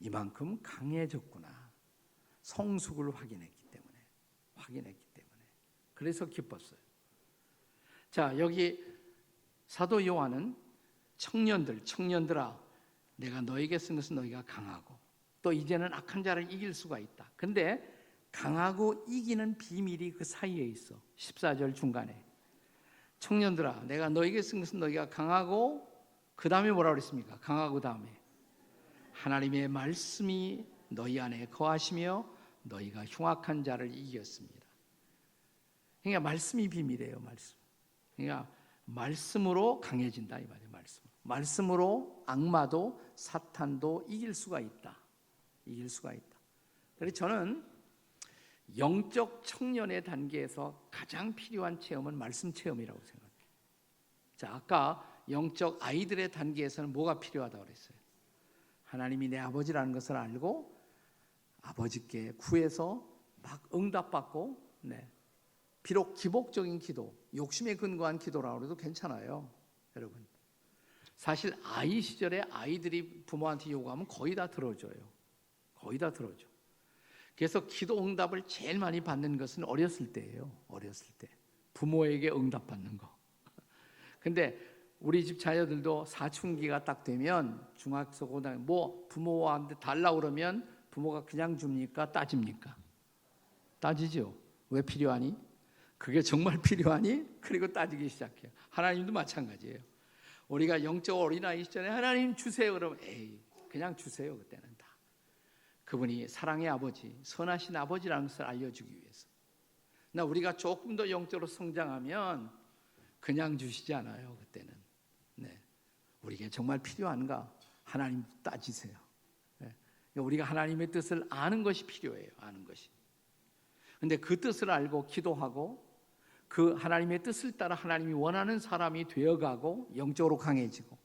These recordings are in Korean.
이만큼 강해졌구나. 성숙을 확인했기 때문에. 그래서 기뻤어요. 자, 여기 사도 요한은 청년들아, 내가 너에게 쓴 것은 너희가 강하고 또 이제는 악한 자를 이길 수가 있다. 근데 강하고 이기는 비밀이 그 사이에 있어. 14절 중간에 청년들아, 내가 너에게 쓴 것은 너희가 강하고, 그 다음에 뭐라고 그랬습니까? 강하고 다음에 하나님의 말씀이 너희 안에 거하시며 너희가 흉악한 자를 이겼습니다. 그러니까 말씀이 비밀이에요. 말씀. 그러니까 말씀으로 강해진다 이 말이에요. 말씀으로 악마도 사탄도 이길 수가 있다. 그래서 저는 영적 청년의 단계에서 가장 필요한 체험은 말씀 체험이라고 생각해요. 자, 아까 영적 아이들의 단계에서는 뭐가 필요하다고 그랬어요? 하나님이 내 아버지라는 것을 알고 아버지께 구해서 막 응답받고, 비록 기복적인 기도, 욕심에 근거한 기도라고 해도 괜찮아요. 여러분, 사실 아이 시절에 아이들이 부모한테 요구하면 거의 다 들어줘요. 그래서 기도 응답을 제일 많이 받는 것은 어렸을 때예요. 부모에게 응답받는 거. 근데 우리 집 자녀들도 사춘기가 딱 되면 중학교 고등학교 부모한테 달라고 그러면 부모가 그냥 줍니까? 따집니까? 따지죠. 왜 필요하니? 그게 정말 필요하니? 그리고 따지기 시작해요. 하나님도 마찬가지예요. 우리가 영적 어린아이 시절에 하나님 주세요 그러면 그냥 주세요. 그때는 다. 그분이 사랑의 아버지, 선하신 아버지라는 것을 알려주기 위해서. 나 우리가 조금 더 영적으로 성장하면 그냥 주시지 않아요. 그때는. 우리에게 정말 필요한가? 하나님 따지세요. 우리가 하나님의 뜻을 아는 것이 필요해요. 근데 그 뜻을 알고 기도하고 그 하나님의 뜻을 따라 하나님이 원하는 사람이 되어가고 영적으로 강해지고,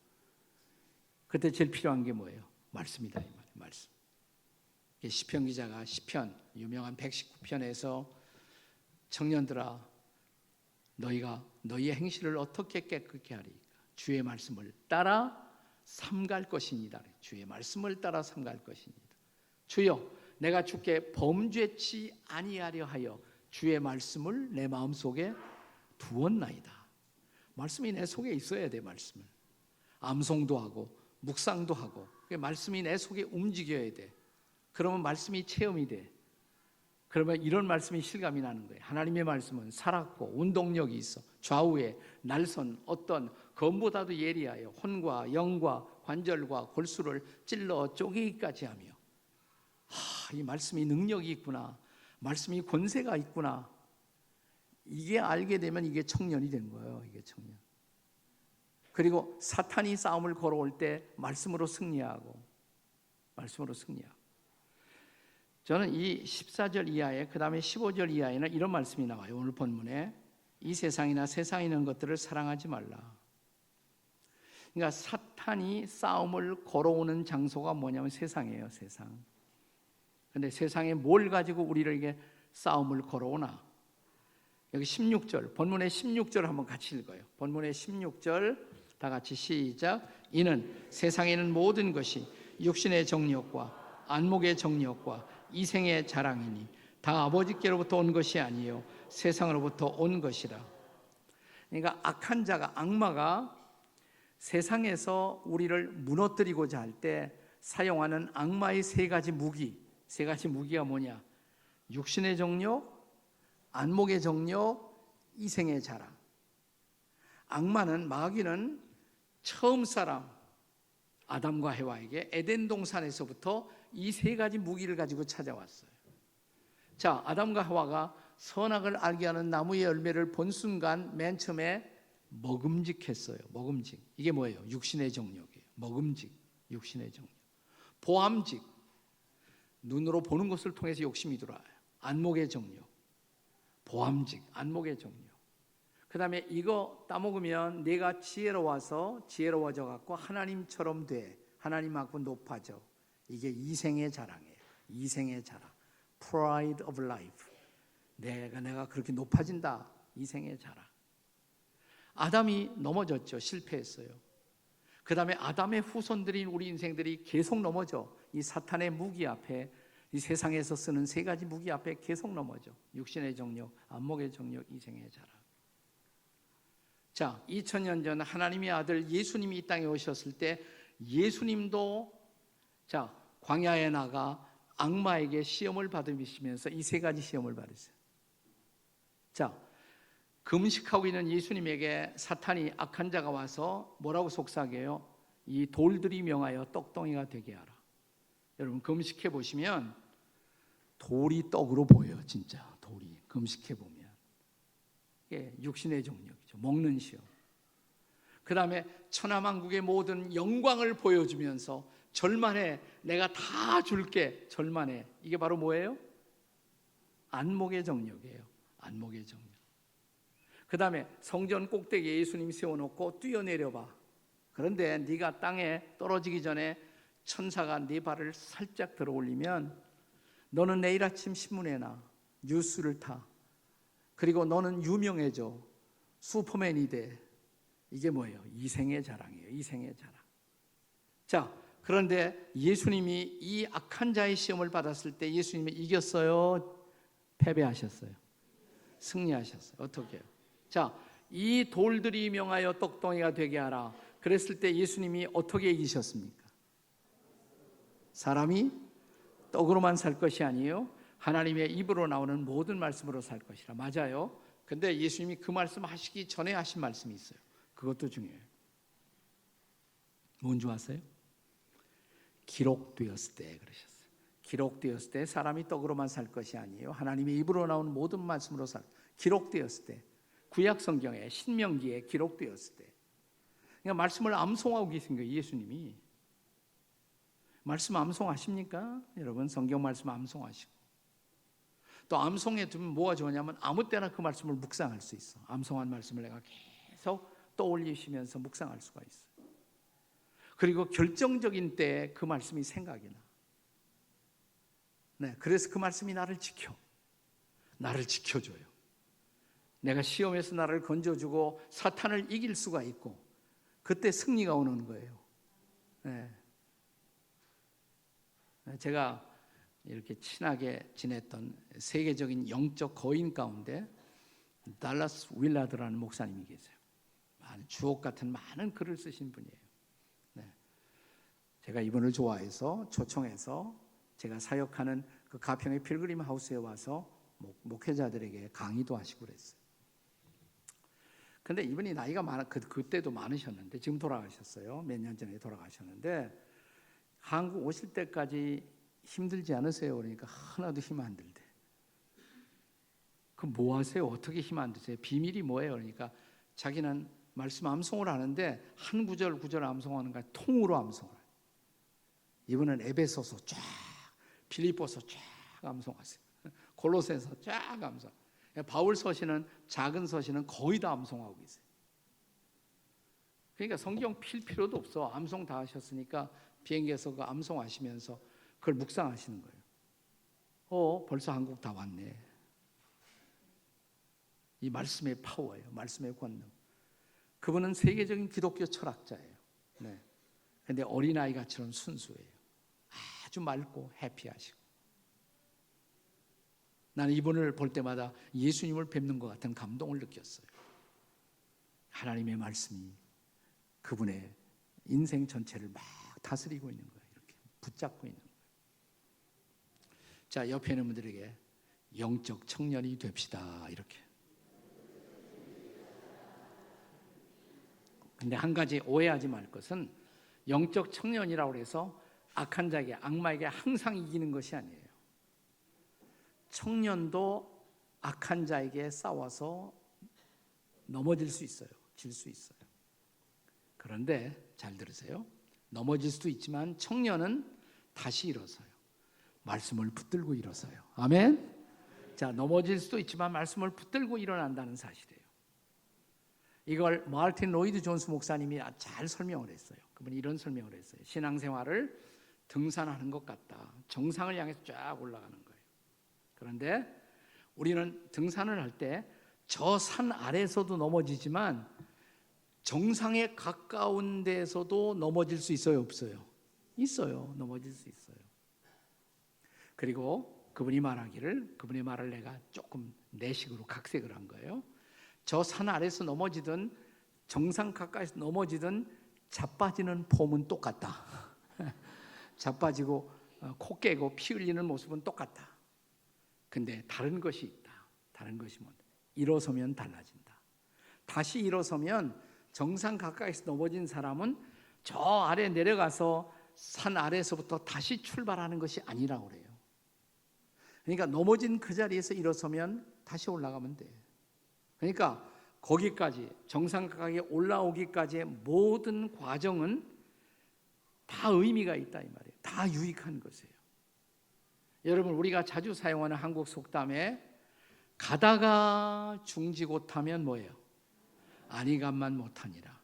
그때 제일 필요한 게 뭐예요? 말씀이다 이 말이에요. 말씀. 시편 기자가 시편 유명한 119편에서 청년들아, 너희가 너희의 행실을 어떻게 깨끗게 하리까? 주의 말씀을 따라 삼갈 것이니이다. 주의 말씀을 따라 삼갈 것이니이다. 주여, 내가 주께 범죄치 아니하려 하여 주의 말씀을 내 마음속에 두었나이다. 말씀이 내 속에 있어야 돼. 말씀을 암송도 하고 묵상도 하고, 말씀이 내 속에 움직여야 돼. 그러면 말씀이 체험이 돼. 그러면 이런 말씀이 실감이 나는 거예요. 하나님의 말씀은 살았고 운동력이 있어. 좌우에 날선 어떤 검보다도 예리하여 혼과 영과 관절과 골수를 찔러 쪼개기까지 하며, 이 말씀이 능력이 있구나. 말씀이 권세가 있구나. 이게 알게 되면 이게 청년이 된 거예요. 이게 청년. 그리고 사탄이 싸움을 걸어올 때 말씀으로 승리하고. 저는 이 14절 이하에, 그 다음에 15절 이하에는 이런 말씀이 나와요. 오늘 본문에 이 세상이나 세상에 있는 것들을 사랑하지 말라. 그러니까 사탄이 싸움을 걸어오는 장소가 뭐냐면 세상이에요. 세상. 근데 세상에 뭘 가지고 우리에게 싸움을 걸어오나? 여기 16절, 본문의 16절 한번 같이 읽어요. 본문의 16절 다 같이 시작. 이는 세상에 있는 모든 것이 육신의 정욕과 안목의 정욕과 이생의 자랑이니 다 아버지께로부터 온 것이 아니요 세상으로부터 온 것이라. 그러니까 악한 자가, 악마가 세상에서 우리를 무너뜨리고자 할 때 사용하는 악마의 세 가지 무기가 뭐냐? 육신의 정욕, 안목의 정욕, 이생의 자랑. 악마는, 마귀는 처음 사람 아담과 해와에게 에덴 동산에서부터 이 세 가지 무기를 가지고 찾아왔어요. 자, 아담과 하와가 선악을 알게 하는 나무의 열매를 본 순간 맨 처음에 먹음직했어요. 먹음직. 이게 뭐예요? 육신의 정욕이에요. 먹음직, 육신의 정욕. 보암직, 눈으로 보는 것을 통해서 욕심이 들어와요. 안목의 정욕. 보암직, 안목의 정욕. 그 다음에 이거 따먹으면 내가 지혜로워져 갖고 하나님처럼 돼. 하나님하고 높아져. 이게 이생의 자랑이에요. 이생의 자랑. Pride of life. 내가 그렇게 높아진다. 이생의 자랑. 아담이 넘어졌죠. 실패했어요. 그 다음에 아담의 후손들인 우리 인생들이 계속 넘어져. 이 사탄의 무기 앞에, 이 세상에서 쓰는 세 가지 무기 앞에 계속 넘어져. 육신의 정욕, 안목의 정욕, 이생의 자랑. 자, 2000년 전 하나님의 아들 예수님이 이 땅에 오셨을 때 예수님도 자, 광야에 나가 악마에게 시험을 받으시면서 이 세 가지 시험을 받으세요. 자, 금식하고 있는 예수님에게 사탄이, 악한 자가 와서 뭐라고 속삭여요? 이 돌들이 명하여 떡덩이가 되게 하라. 여러분 금식해 보시면 돌이 떡으로 보여요. 진짜 돌이 금식해 보면 이게 육신의 정력이죠. 먹는 시험. 그 다음에 천하만국의 모든 영광을 보여주면서 절만해. 내가 다 줄게. 절만해. 이게 바로 뭐예요? 안목의 정력이에요. 안목의 정력. 그 다음에 성전 꼭대기에 예수님 세워놓고 뛰어내려봐. 그런데 네가 땅에 떨어지기 전에 천사가 네 발을 살짝 들어 올리면 너는 내일 아침 신문에 나. 뉴스를 타. 그리고 너는 유명해져. 슈퍼맨이 돼. 이게 뭐예요? 이생의 자랑이에요. 이생의 자랑. 자, 그런데 예수님이 이 악한 자의 시험을 받았을 때 예수님이 이겼어요? 패배하셨어요? 승리하셨어요? 어떻게 해요? 자, 이 돌들이 명하여 떡덩이가 되게 하라. 그랬을 때 예수님이 어떻게 이기셨습니까? 사람이 떡으로만 살 것이 아니에요. 하나님의 입으로 나오는 모든 말씀으로 살 것이라. 맞아요. 근데 예수님이 그 말씀 하시기 전에 하신 말씀이 있어요. 그것도 중요해요. 뭔지 아세요? 기록되었을 때 그러셨어요. 기록되었을 때 사람이 떡으로만 살 것이 아니에요. 하나님의 입으로 나오는 모든 말씀으로 살. 기록되었을 때. 구약 성경에 신명기에 기록되었을 때. 그러니까 말씀을 암송하고 계신 거예요. 예수님이. 말씀 암송하십니까? 여러분 성경 말씀 암송하시고. 또 암송해 두면 뭐가 좋으냐면 아무 때나 그 말씀을 묵상할 수 있어. 암송한 말씀을 내가 계속 떠올리시면서 묵상할 수가 있어요. 그리고 결정적인 때에 그 말씀이 생각이 나. 네, 그래서 그 말씀이 나를 지켜. 나를 지켜줘요. 내가 시험에서 나를 건져주고 사탄을 이길 수가 있고 그때 승리가 오는 거예요. 네. 제가 이렇게 친하게 지냈던 세계적인 영적 거인 가운데 달라스 윌라드라는 목사님이 계세요. 주옥 같은 많은 글을 쓰신 분이에요. 네. 제가 이분을 좋아해서 초청해서 제가 사역하는 그 가평의 필그림 하우스에 와서 목회자들에게 강의도 하시고 그랬어요. 근데 이분이 나이가 그때도 많으셨는데 지금 돌아가셨어요. 몇 년 전에 돌아가셨는데 한국 오실 때까지 힘들지 않으세요? 그러니까 하나도 힘 안 들대. 그럼 뭐 하세요? 어떻게 힘 안 드세요? 비밀이 뭐예요? 그러니까 자기는 말씀 암송을 하는데 한 구절 구절 암송하는 거 통으로 암송을 해요. 이분은 에베소서 쫙, 빌립보서 쫙 암송하세요. 골로새서 쫙 암송. 바울 서신은 작은 서신은 거의 다 암송하고 계세요. 그러니까 성경 필 필요도 없어. 암송 다 하셨으니까 비행기에서 그 암송하시면서 그걸 묵상하시는 거예요. 벌써 한국 다 왔네. 이 말씀의 파워예요. 말씀의 권능. 그분은 세계적인 기독교 철학자예요. 네. 근데 어린아이가처럼 순수해요. 아주 맑고 해피하시고. 나는 이분을 볼 때마다 예수님을 뵙는 것 같은 감동을 느꼈어요. 하나님의 말씀이 그분의 인생 전체를 막 다스리고 있는 거예요. 이렇게 붙잡고 있는 거예요. 자, 옆에 있는 분들에게 영적 청년이 됩시다. 이렇게. 근데 한 가지 오해하지 말 것은 영적 청년이라고 해서 악한 자에게, 악마에게 항상 이기는 것이 아니에요. 청년도 악한 자에게 싸워서 넘어질 수 있어요. 질 수 있어요. 그런데 잘 들으세요. 넘어질 수도 있지만 청년은 다시 일어서요. 말씀을 붙들고 일어서요. 아멘. 자, 넘어질 수도 있지만 말씀을 붙들고 일어난다는 사실이에요. 이걸 마르틴 로이드 존스 목사님이 잘 설명을 했어요. 그분이 이런 설명을 했어요. 신앙생활을 등산하는 것 같다. 정상을 향해서 쫙 올라가는 거예요. 그런데 우리는 등산을 할 때 저 산 아래에서도 넘어지지만 정상에 가까운 데에서도 넘어질 수 있어요, 없어요? 있어요. 넘어질 수 있어요. 그리고 그분의 말을 내가 조금 내식으로 각색을 한 거예요. 저 산 아래서 넘어지든 정상 가까이서 넘어지든 자빠지는 폼은 똑같다. 자빠지고 코 깨고 피 흘리는 모습은 똑같다. 근데 다른 것이 있다. 다른 것이 뭔가 일어서면 달라진다. 다시 일어서면 정상 가까이서 넘어진 사람은 저 아래 내려가서 산 아래에서부터 다시 출발하는 것이 아니라고 그래요. 그러니까 넘어진 그 자리에서 일어서면 다시 올라가면 돼. 그러니까 거기까지 정상 가까이 올라오기까지의 모든 과정은 다 의미가 있다 이 말이에요. 다 유익한 것이에요. 여러분, 우리가 자주 사용하는 한국 속담에 가다가 중지못하면 뭐예요? 아니감만 못하니라.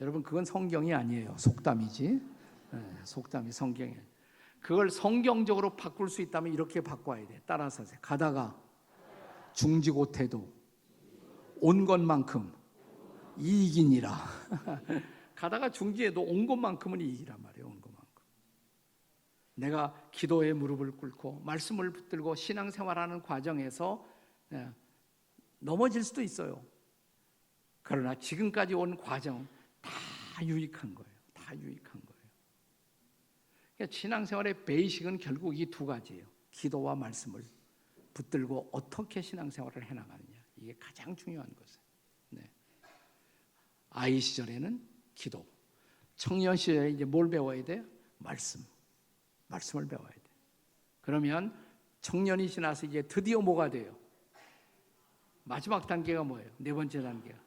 여러분, 그건 성경이 아니에요. 속담이지. 속담이 성경이에요. 그걸 성경적으로 바꿀 수 있다면 이렇게 바꿔야 돼. 따라서 하세요. 가다가 중지못해도 온 것만큼 이익이니라. 가다가 중지해도 온 것만큼은 이익이란 말이에요. 온 것만큼. 내가 기도에 무릎을 꿇고 말씀을 붙들고 신앙생활하는 과정에서 넘어질 수도 있어요. 그러나 지금까지 온 과정 다 유익한 거예요. 다 유익한 거예요. 그러니까 신앙생활의 베이식은 결국 이 두 가지예요. 기도와 말씀을 붙들고 어떻게 신앙생활을 해나가느냐. 이게 가장 중요한 것이에요. 네. 아이 시절에는 기도, 청년 시절에 이제 뭘 배워야 돼요? 말씀을 배워야 돼요. 그러면 청년이 지나서 이제 드디어 뭐가 돼요? 마지막 단계가 뭐예요? 네 번째 단계가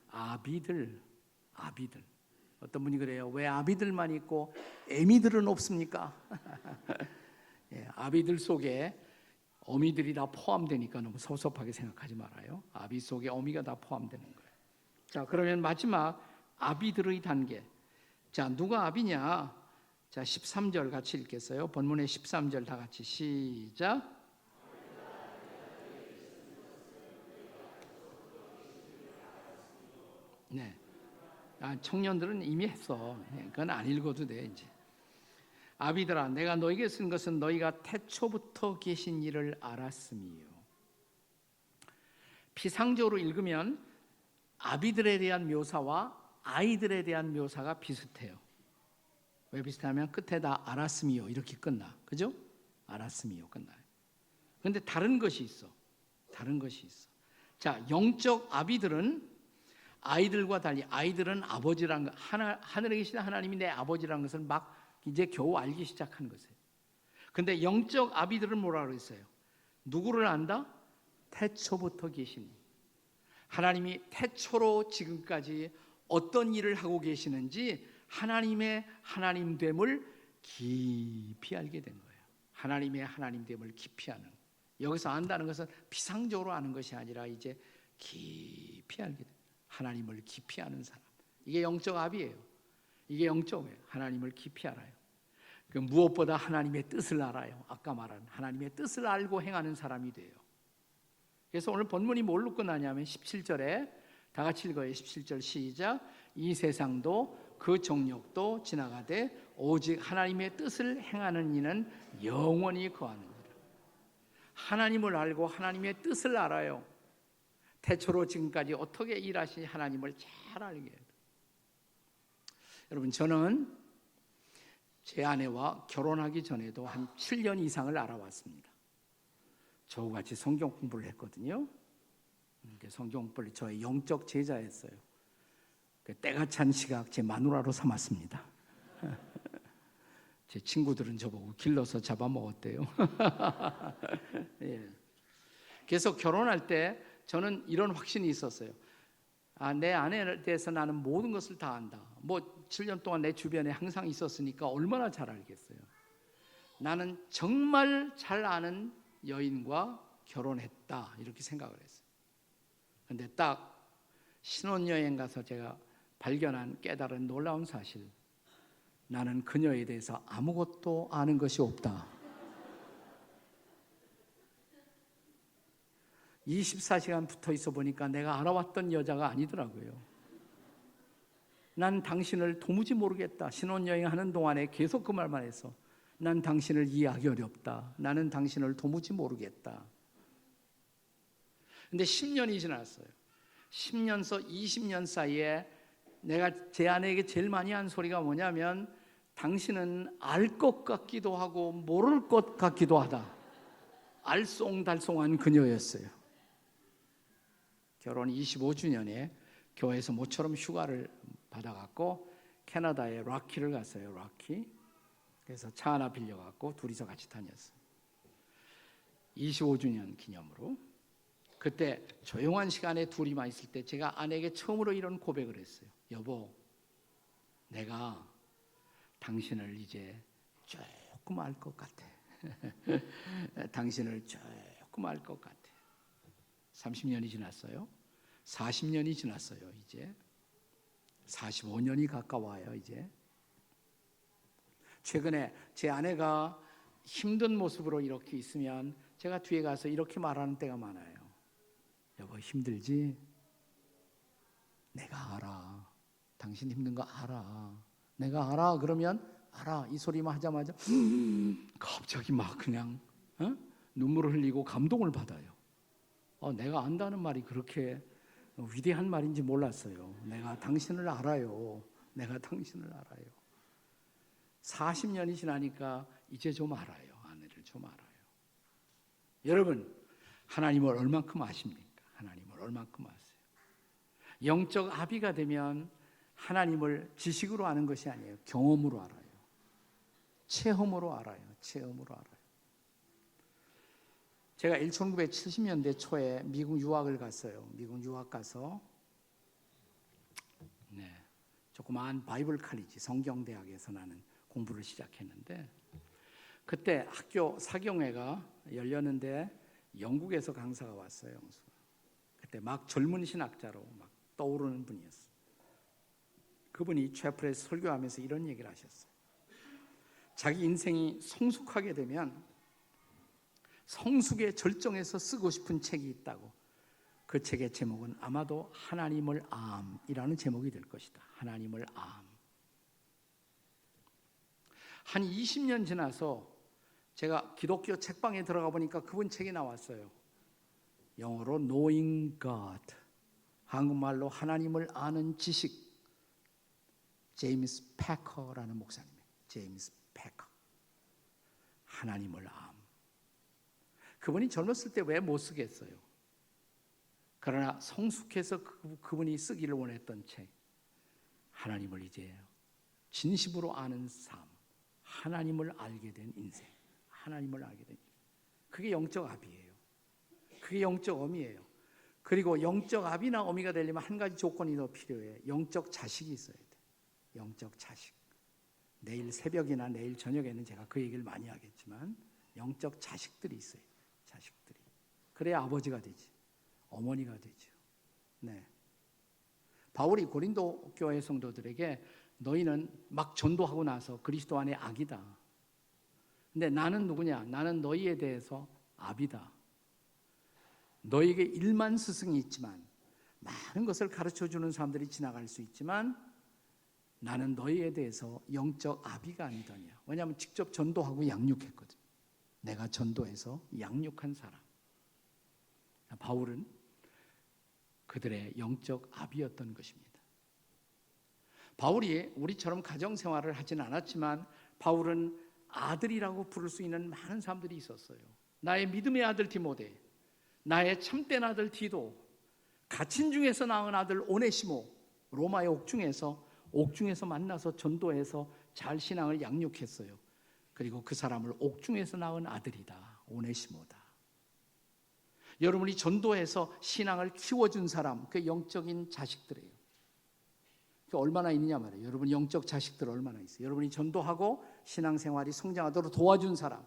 아비들. 어떤 분이 그래요. 왜 아비들만 있고 애미들은 없습니까? 예, 아비들 속에 어미들이 다 포함되니까 너무 섭섭하게 생각하지 말아요. 아비 속에 어미가 다 포함되는 거예요. 자, 그러면 마지막 아비들의 단계. 자, 누가 아비냐? 자, 13절 같이 읽겠어요. 본문의 13절 다 같이 시작. 네. 청년들은 이미 했어. 그건 안 읽어도 돼 이제. 아비들아, 내가 너에게 쓴 것은 너희가 태초부터 계신 이를 알았음이요. 피상적으로 읽으면 아비들에 대한 묘사와 아이들에 대한 묘사가 비슷해요. 왜 비슷하면 끝에다 알았음이요 이렇게 끝나. 그죠? 알았음이요 끝나요. 그런데 다른 것이 있어. 자, 영적 아비들은 아이들과 달리 아이들은 아버지라는 것, 하늘에 계신 하나님이 내 아버지라는 것을 막 이제 겨우 알기 시작한 것이에요. 그런데 영적 아비들은 뭐라 그랬어요? 누구를 안다? 태초부터 계신 하나님이 태초로 지금까지 어떤 일을 하고 계시는지 하나님의 하나님됨을 깊이 알게 된 거예요. 하나님의 하나님됨을 깊이 아는. 여기서 안다는 것은 피상적으로 아는 것이 아니라 이제 깊이 알게 된 하나님을 깊이 아는 사람. 이게 영적 아비예요. 이게 영적이에요. 하나님을 깊이 알아요. 그 무엇보다 하나님의 뜻을 알아요. 아까 말한 하나님의 뜻을 알고 행하는 사람이 돼요. 그래서 오늘 본문이 뭘로 끝나냐면 17절에 다 같이 읽어요. 17절 시작. 이 세상도 그 정욕도 지나가되 오직 하나님의 뜻을 행하는 이는 영원히 거하느니라. 하나님을 알고 하나님의 뜻을 알아요. 태초로 지금까지 어떻게 일하신 하나님을 잘 알게 해요. 여러분, 저는 제 아내와 결혼하기 전에도 한 7년 이상을 알아왔습니다. 저같이 성경 공부를 했거든요. 성경 공부를 저의 영적 제자였어요. 때가 찬 시각 제 마누라로 삼았습니다. 제 친구들은 저보고 길러서 잡아먹었대요. 예. 그래서 결혼할 때 저는 이런 확신이 있었어요. 내 아내에 대해서 나는 모든 것을 다 안다. 7년 동안 내 주변에 항상 있었으니까 얼마나 잘 알겠어요. 나는 정말 잘 아는 여인과 결혼했다 이렇게 생각을 했어요. 그런데 딱 신혼여행 가서 제가 발견한 깨달은 놀라운 사실, 나는 그녀에 대해서 아무것도 아는 것이 없다. 24시간 붙어 있어 보니까 내가 알아왔던 여자가 아니더라고요. 난 당신을 도무지 모르겠다. 신혼여행하는 동안에 계속 그 말만 했어. 난 당신을 이해하기 어렵다. 나는 당신을 도무지 모르겠다. 근데 10년이 지났어요. 10년서 20년 사이에 내가 제 아내에게 제일 많이 한 소리가 뭐냐면 당신은 알 것 같기도 하고 모를 것 같기도 하다. 알쏭달쏭한 그녀였어요. 결혼 25주년에 교회에서 모처럼 휴가를 받아갖고 캐나다의 락키를 갔어요. 락키. 그래서 차 하나 빌려갖고 둘이서 같이 다녔어요. 25주년 기념으로. 그때 조용한 시간에 둘이만 있을 때 제가 아내에게 처음으로 이런 고백을 했어요. 여보, 내가 당신을 이제 조금 알 것 같아. 당신을 조금 알 것 같아. 30년이 지났어요. 40년이 지났어요. 이제 45년이 가까워요. 이제 최근에 제 아내가 힘든 모습으로 이렇게 있으면 제가 뒤에 가서 이렇게 말하는 때가 많아요. 여보, 힘들지? 내가 알아. 당신 힘든 거 알아. 내가 알아. 그러면 알아. 이 소리만 하자마자 갑자기 막 그냥 눈물을 흘리고 감동을 받아요. 내가 안다는 말이 그렇게 위대한 말인지 몰랐어요. 내가 당신을 알아요. 내가 당신을 알아요. 40년이 지나니까 이제 좀 알아요. 아내를 좀 알아요. 여러분, 하나님을 얼만큼 아십니까? 하나님을 얼만큼 아세요? 영적 아비가 되면 하나님을 지식으로 아는 것이 아니에요. 경험으로 알아요. 체험으로 알아요. 체험으로 알아요. 제가 1970년대 초에 미국 유학을 갔어요. 미국 유학 가서 조그마한 바이블 칼리지 성경대학에서 나는 공부를 시작했는데 그때 학교 사경회가 열렸는데 영국에서 강사가 왔어요. 그때 막 젊은 신학자로 막 떠오르는 분이었어요. 그분이 채플에서 설교하면서 이런 얘기를 하셨어요. 자기 인생이 성숙하게 되면 성숙의 절정에서 쓰고 싶은 책이 있다고. 그 책의 제목은 아마도 하나님을 암이라는 제목이 될 것이다. 하나님을 암. 한 20년 지나서 제가 기독교 책방에 들어가 보니까 그분 책이 나왔어요. 영어로 Knowing God, 한국말로 하나님을 아는 지식. 제임스 패커라는 목사님이에요. 제임스 패커. 하나님을 암. 그분이 젊었을 때 왜 못 쓰겠어요? 그러나 성숙해서 그분이 쓰기를 원했던 책. 하나님을 이제 진심으로 아는 삶. 하나님을 알게 된 인생. 하나님을 알게 된 인생. 그게 영적 아비예요. 그게 영적 어미예요. 그리고 영적 아비나 어미가 되려면 한 가지 조건이 더 필요해. 영적 자식이 있어야 돼. 영적 자식. 내일 새벽이나 내일 저녁에는 제가 그 얘기를 많이 하겠지만 영적 자식들이 있어요. 자식들이. 그래야 아버지가 되지. 어머니가 되죠. 네. 바울이 고린도 교회 성도들에게 너희는 막 전도하고 나서 그리스도 안에 악이다. 근데 나는 누구냐? 나는 너희에 대해서 아비다. 너희에게 1만 스승이 있지만 많은 것을 가르쳐주는 사람들이 지나갈 수 있지만 나는 너희에 대해서 영적 아비가 아니더냐. 왜냐하면 직접 전도하고 양육했거든. 내가 전도해서 양육한 사람. 바울은 그들의 영적 아비였던 것입니다. 바울이 우리처럼 가정생활을 하진 않았지만 바울은 아들이라고 부를 수 있는 많은 사람들이 있었어요. 나의 믿음의 아들 디모데, 나의 참된 아들 디도, 갇힌 중에서 낳은 아들 오네시모, 로마의 옥중에서 만나서 전도해서 잘 신앙을 양육했어요. 그리고 그 사람을 옥중에서 낳은 아들이다. 오네시모다. 여러분이 전도해서 신앙을 키워준 사람, 그 영적인 자식들이에요. 얼마나 있느냐 말이에요. 여러분 영적 자식들 얼마나 있어요. 여러분이 전도하고 신앙생활이 성장하도록 도와준 사람.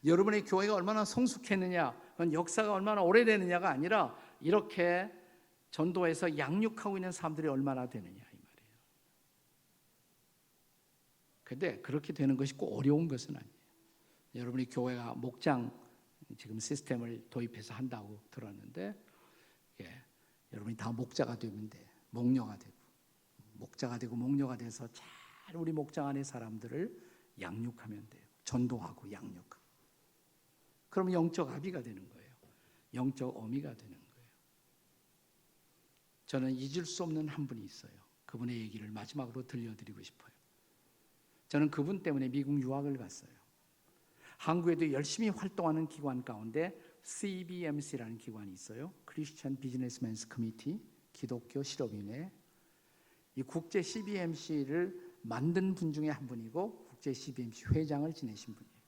여러분의 교회가 얼마나 성숙했느냐, 그건 역사가 얼마나 오래되느냐가 아니라 이렇게 전도해서 양육하고 있는 사람들이 얼마나 되느냐 이 말이에요. 그런데 그렇게 되는 것이 꼭 어려운 것은 아니에요. 여러분이 교회가 목장 지금 시스템을 도입해서 한다고 들었는데 여러분이 다 목자가 되면 돼. 목녀가 되고 목자가 되고 목녀가 돼서 잘 우리 목장 안의 사람들을 양육하면 돼요. 전도하고 양육하고. 그러면 영적 아비가 되는 거예요. 영적 어미가 되는 거예요. 저는 잊을 수 없는 한 분이 있어요. 그분의 얘기를 마지막으로 들려드리고 싶어요. 저는 그분 때문에 미국 유학을 갔어요. 한국에도 열심히 활동하는 기관 가운데 CBMC라는 기관이 있어요. 크리스천 비즈니스맨스 커미티, 기독교 실업위원회. 이 국제 CBMC를 만든 분 중에 한 분이고 국제 CBMC 회장을 지내신 분이에요.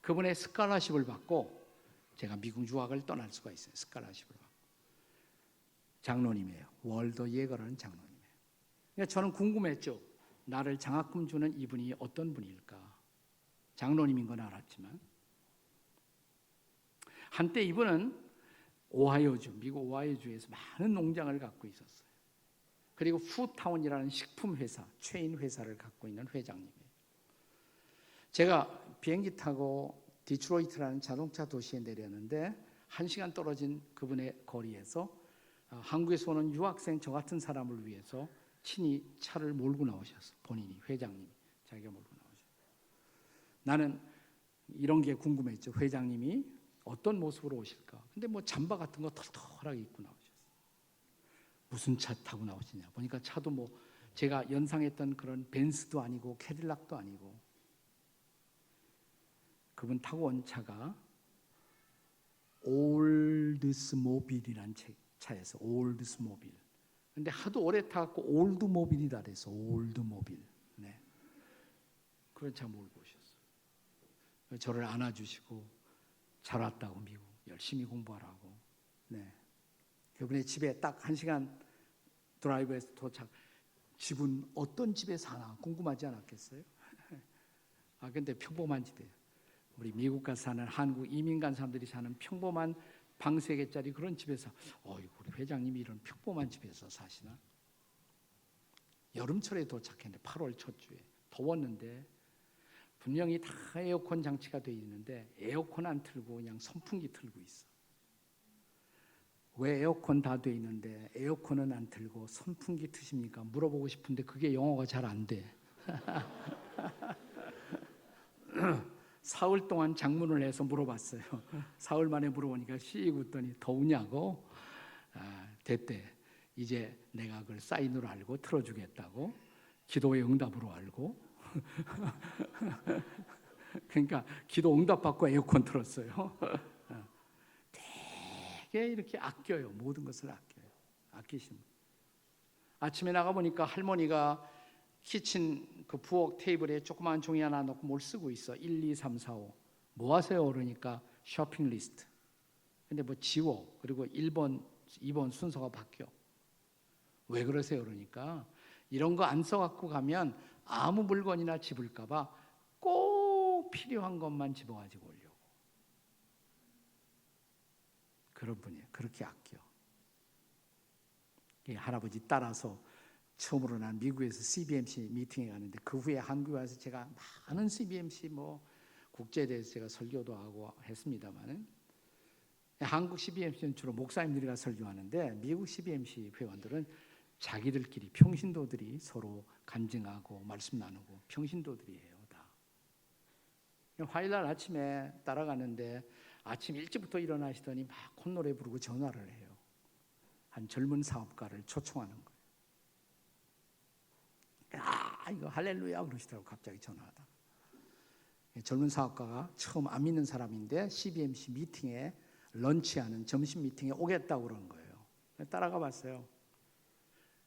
그분의 스칼라십을 받고 제가 미국 유학을 떠날 수가 있어요. 스칼라십을 받고. 장로님이에요. 월더 예거라는 장로님이에요. 그러니까 저는 궁금했죠. 나를 장학금 주는 이분이 어떤 분일까? 장로님인 건 알았지만 한때 이분은 오하이오주, 미국 오하이오주에서 많은 농장을 갖고 있었어요. 그리고 푸타운이라는 식품 회사, 체인 회사를 갖고 있는 회장님이에요. 제가 비행기 타고 디트로이트라는 자동차 도시에 내렸는데 1시간 떨어진 그분의 거리에서 한국에서 오는 유학생 저 같은 사람을 위해서 친히 차를 몰고 나오셨어. 본인이, 회장님이 자기가 몰고 나오셨어. 나는 이런 게 궁금했죠. 회장님이 어떤 모습으로 오실까? 근데 뭐 잠바 같은 거 털털하게 입고 나오셨어요. 무슨 차 타고 나오시냐? 보니까 차도 뭐 제가 연상했던 그런 벤츠도 아니고 캐딜락도 아니고 그분 타고 온 차가 올드스모빌이라는 차에서 올드스모빌. 근데 하도 오래 타갖고 올드모빌이다 그래서 올드모빌. 네. 그런 차 몰고 오셨어요. 저를 안아주시고 잘 왔다고 미국 열심히 공부하라고. 네. 그분의 집에 딱 1시간 드라이브에서 도착. 집은 어떤 집에 사나 궁금하지 않았겠어요? 근데 평범한 집이에요. 우리 미국 가서 사는 한국 이민 간 사람들이 사는 평범한 방 3개짜리 그런 집에서 우리 회장님이 이런 평범한 집에서 사시나? 여름철에 도착했는데 8월 첫 주에 더웠는데 분명히 다 에어컨 장치가 되어 있는데 에어컨 안 틀고 그냥 선풍기 틀고 있어. 왜 에어컨 다 되어 있는데 에어컨은 안 틀고 선풍기 트십니까? 물어보고 싶은데 그게 영어가 잘 안 돼. 사흘 동안 장문을 해서 물어봤어요. 사흘 만에 물어보니까 씩 웃더니 더우냐고. 됐대. 이제 내가 그걸 사인으로 알고 틀어주겠다고. 기도의 응답으로 알고. 그러니까 기도 응답 받고 에어컨 틀었어요. 되게 이렇게 아껴요. 모든 것을 아껴요. 아끼시는. 아침에 나가 보니까 할머니가 키친 그 부엌 테이블에 조그마한 종이 하나 놓고 뭘 쓰고 있어. 1, 2, 3, 4, 5. 뭐 하세요? 그러니까 쇼핑 리스트. 근데 뭐 지워. 그리고 1번, 2번 순서가 바뀌어. 왜 그러세요? 그러니까 이런 거 안 써갖고 가면 아무 물건이나 집을까 봐 꼭 필요한 것만 집어가지고 오려고. 그런 분이에요. 그렇게 아껴. 할아버지 따라서 처음으로 난 미국에서 CBMC 미팅에 가는데 그 후에 한국에 와서 제가 많은 CBMC 뭐 국제에 대해서 제가 설교도 하고 했습니다만은 한국 CBMC는 주로 목사님들이 설교하는데 미국 CBMC 회원들은 자기들끼리 평신도들이 서로 간증하고 말씀 나누고 평신도들이에요 다. 화요일날 아침에 따라가는데 아침 일찍부터 일어나시더니 막 콧노래 부르고 전화를 해요. 한 젊은 사업가를 초청하는 거예요. 이거 할렐루야 그러시더라고 갑자기 전화하다. 젊은 사업가가 처음 안 믿는 사람인데 CBMC 미팅에 런치하는 점심 미팅에 오겠다고 그러는 거예요. 따라가 봤어요.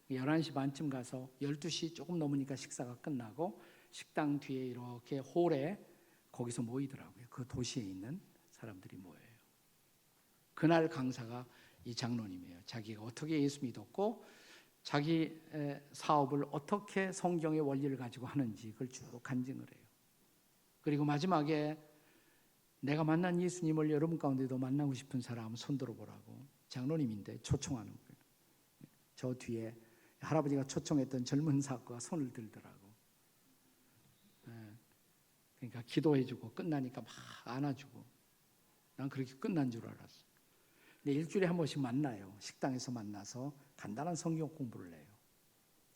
11시 반쯤 가서 12시 조금 넘으니까 식사가 끝나고 식당 뒤에 이렇게 홀에 거기서 모이더라고요. 그 도시에 있는 사람들이 모여요. 그날 강사가 이 장로님이에요. 자기가 어떻게 예수 믿었고 자기 사업을 어떻게 성경의 원리를 가지고 하는지 그걸 쭉 간증을 해요. 그리고 마지막에 내가 만난 예수님을 여러분 가운데도 만나고 싶은 사람 손 들어보라고. 장로님인데 초청하는 거예요. 저 뒤에 할아버지가 초청했던 젊은 사업가가 손을 들더라고. 그러니까 기도해주고 끝나니까 막 안아주고. 난 그렇게 끝난 줄 알았어. 근데 일주일에 한 번씩 만나요. 식당에서 만나서 간단한 성경 공부를 해요.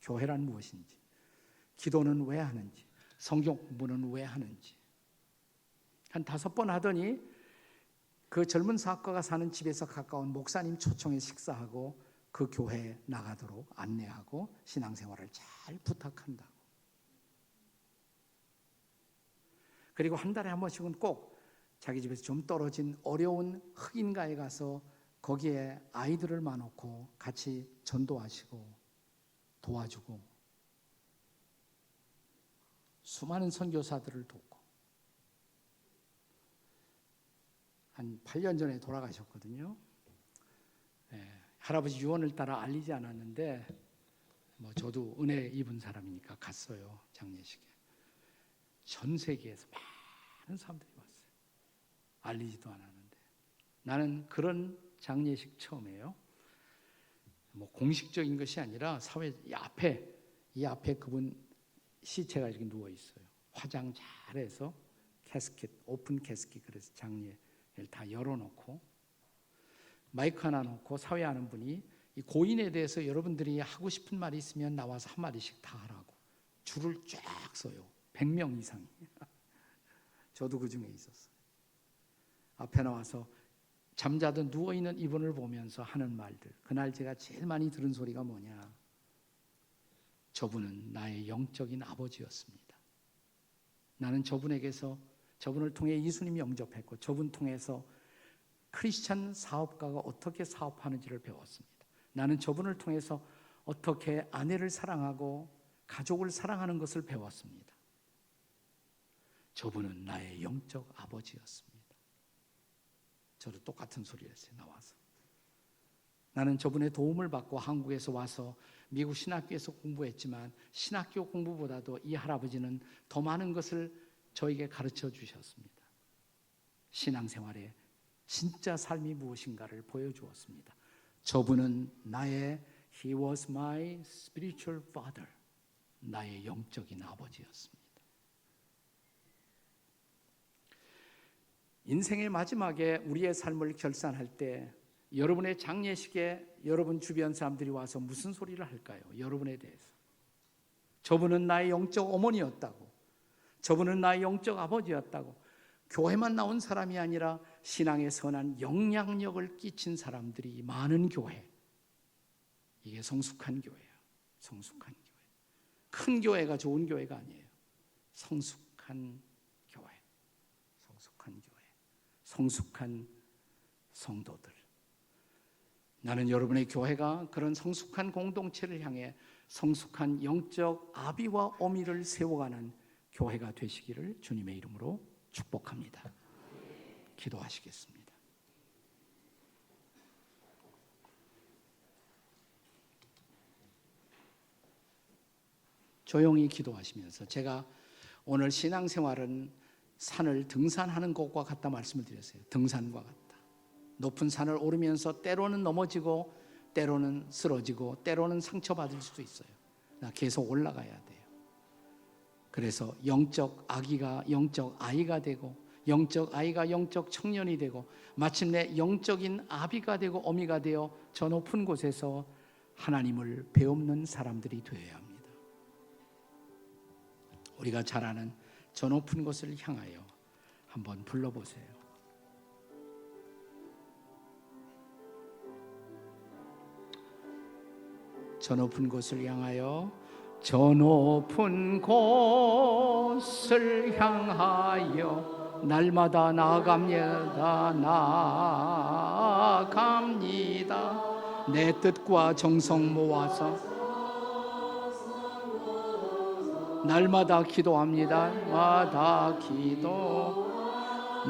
교회란 무엇인지, 기도는 왜 하는지, 성경 공부는 왜 하는지. 한 5번 하더니 그 젊은 사학과가 사는 집에서 가까운 목사님 초청에 식사하고 그 교회에 나가도록 안내하고 신앙생활을 잘 부탁한다고. 그리고 한 달에 한 번씩은 꼭 자기 집에서 좀 떨어진 어려운 흑인가에 가서 거기에 아이들을 놔놓고 같이 전도하시고 도와주고 수많은 선교사들을 돕고 한 8년 전에 돌아가셨거든요. 할아버지 유언을 따라 알리지 않았는데 저도 은혜 입은 사람이니까 갔어요. 장례식에. 전 세계에서 많은 사람들이 왔어요. 알리지도 않았는데. 나는 그런 장례식 처음이에요. 공식적인 것이 아니라 사회 이 앞에 그분 시체가 이렇게 누워 있어요. 화장 잘해서 캐스켓, 오픈 캐스켓, 그래서 장례를 다 열어놓고 마이크 하나 놓고 사회하는 분이 이 고인에 대해서 여러분들이 하고 싶은 말이 있으면 나와서 한 마디씩 다 하라고 줄을 쫙 서요. 100명 이상이. 저도 그 중에 있었어요. 앞에 나와서 잠자던 누워있는 이분을 보면서 하는 말들. 그날 제가 제일 많이 들은 소리가 뭐냐. 저분은 나의 영적인 아버지였습니다. 나는 저분을 통해 예수님이 영접했고 저분 통해서 크리스찬 사업가가 어떻게 사업하는지를 배웠습니다. 나는 저분을 통해서 어떻게 아내를 사랑하고 가족을 사랑하는 것을 배웠습니다. 저분은 나의 영적 아버지였습니다. 저도 똑같은 소리를 했어요. 나와서. 나는 저분의 도움을 받고 한국에서 와서 미국 신학교에서 공부했지만 신학교 공부보다도 이 할아버지는 더 많은 것을 저에게 가르쳐 주셨습니다. 신앙생활에 진짜 삶이 무엇인가를 보여주었습니다. 저분은 He was my spiritual father. 나의 영적인 아버지였습니다. 인생의 마지막에 우리의 삶을 결산할 때 여러분의 장례식에 여러분 주변 사람들이 와서 무슨 소리를 할까요? 여러분에 대해서. 저분은 나의 영적 어머니였다고. 저분은 나의 영적 아버지였다고. 교회만 나온 사람이 아니라 신앙에 선한 영향력을 끼친 사람들이 많은 교회. 이게 성숙한 교회예요. 성숙한 교회. 큰 교회가 좋은 교회가 아니에요. 성숙한 교회. 성숙한 교회. 성숙한 성도들. 나는 여러분의 교회가 그런 성숙한 공동체를 향해 성숙한 영적 아비와 어미를 세워가는 교회가 되시기를 주님의 이름으로 축복합니다. 기도하시겠습니다. 조용히 기도하시면서 제가 오늘 신앙생활은 산을 등산하는 것과 같다 말씀을 드렸어요. 등산과 같다. 높은 산을 오르면서 때로는 넘어지고 때로는 쓰러지고 때로는 상처받을 수도 있어요. 계속 올라가야 돼요. 그래서 영적 아기가 영적 아이가 되고 영적 아이가 영적 청년이 되고 마침내 영적인 아비가 되고 어미가 되어 저 높은 곳에서 하나님을 배우는 사람들이 되어야 합니다. 우리가 잘 아는 저 높은 곳을 향하여 한번 불러보세요. 저 높은 곳을 향하여 저 높은 곳을 향하여 날마다 나아갑니다. 나아갑니다. 내 뜻과 정성 모아서 날마다 기도합니다. 마다 기도.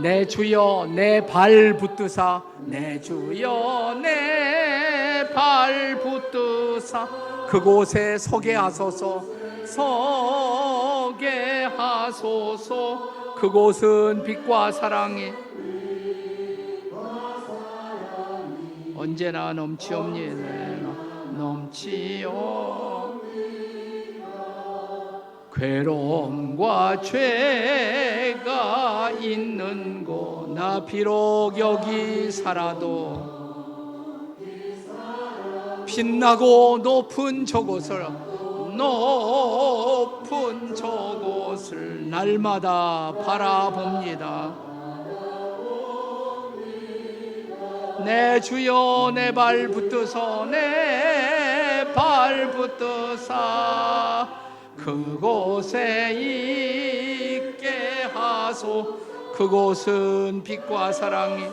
내 주여 내 발 붙드사 내 주여 내 발 붙드사 그곳에 서게 하소서. 서게 하소서. 그곳은 빛과 사랑이 언제나 넘치옵니다. 넘치오. 괴로움과 죄가 있는 곳 나 비록 여기 살아도 빛나고 높은 저곳을 높은 저곳을 날마다 바라봅니다. 내 주여 내 발 붙드서 내 발 붙드사 그곳에 있게 하소. 그곳은 빛과 사랑이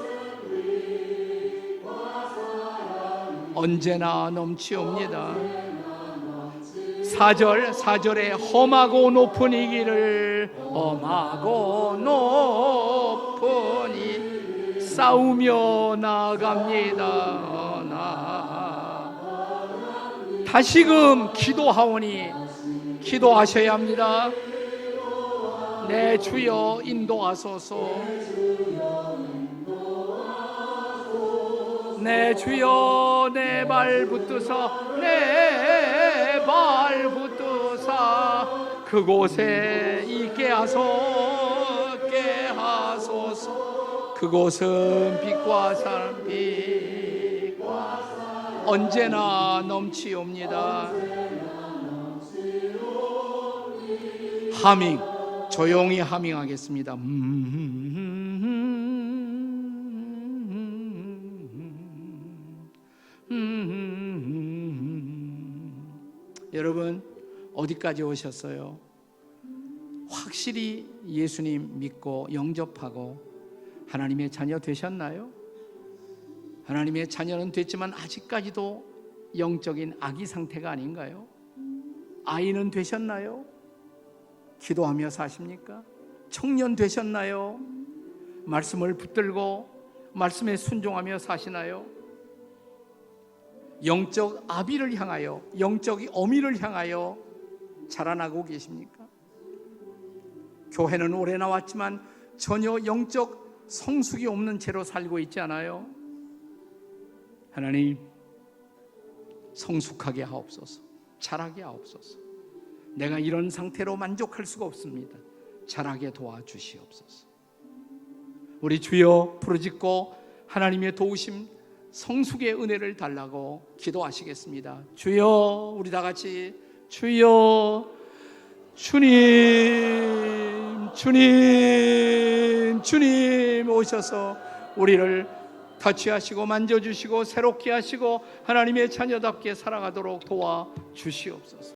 언제나 넘치옵니다. 4절에 험하고 높은 이 길을 험하고 높은 이 싸우며 나갑니다. 다시금 기도하오니 기도하셔야 합니다. 내 주여 인도하소서. 내 주여 내 발 붙드사 내 발 붙드사 그곳에 있게 하소서. 그곳은 빛과 사랑 빛과 언제나 넘치옵니다. 하밍 조용히 하밍하겠습니다. 여러분 어디까지 오셨어요? 확실히 예수님 믿고 영접하고 하나님의 자녀 되셨나요? 하나님의 자녀는 됐지만 아직까지도 영적인 아기 상태가 아닌가요? 아이는 되셨나요? 기도하며 사십니까? 청년 되셨나요? 말씀을 붙들고 말씀에 순종하며 사시나요? 영적 아비를 향하여 영적 어미를 향하여 자라나고 계십니까? 교회는 오래 나왔지만 전혀 영적 성숙이 없는 채로 살고 있지 않아요? 하나님 성숙하게 하옵소서. 자라게 하옵소서. 내가 이런 상태로 만족할 수가 없습니다. 자라게 도와주시옵소서. 우리 주여 부르짖고 하나님의 도우심 성숙의 은혜를 달라고 기도하시겠습니다. 주여 우리 다 같이 주여 주님 오셔서 우리를 터치하시고 만져주시고 새롭게 하시고 하나님의 자녀답게 살아가도록 도와주시옵소서.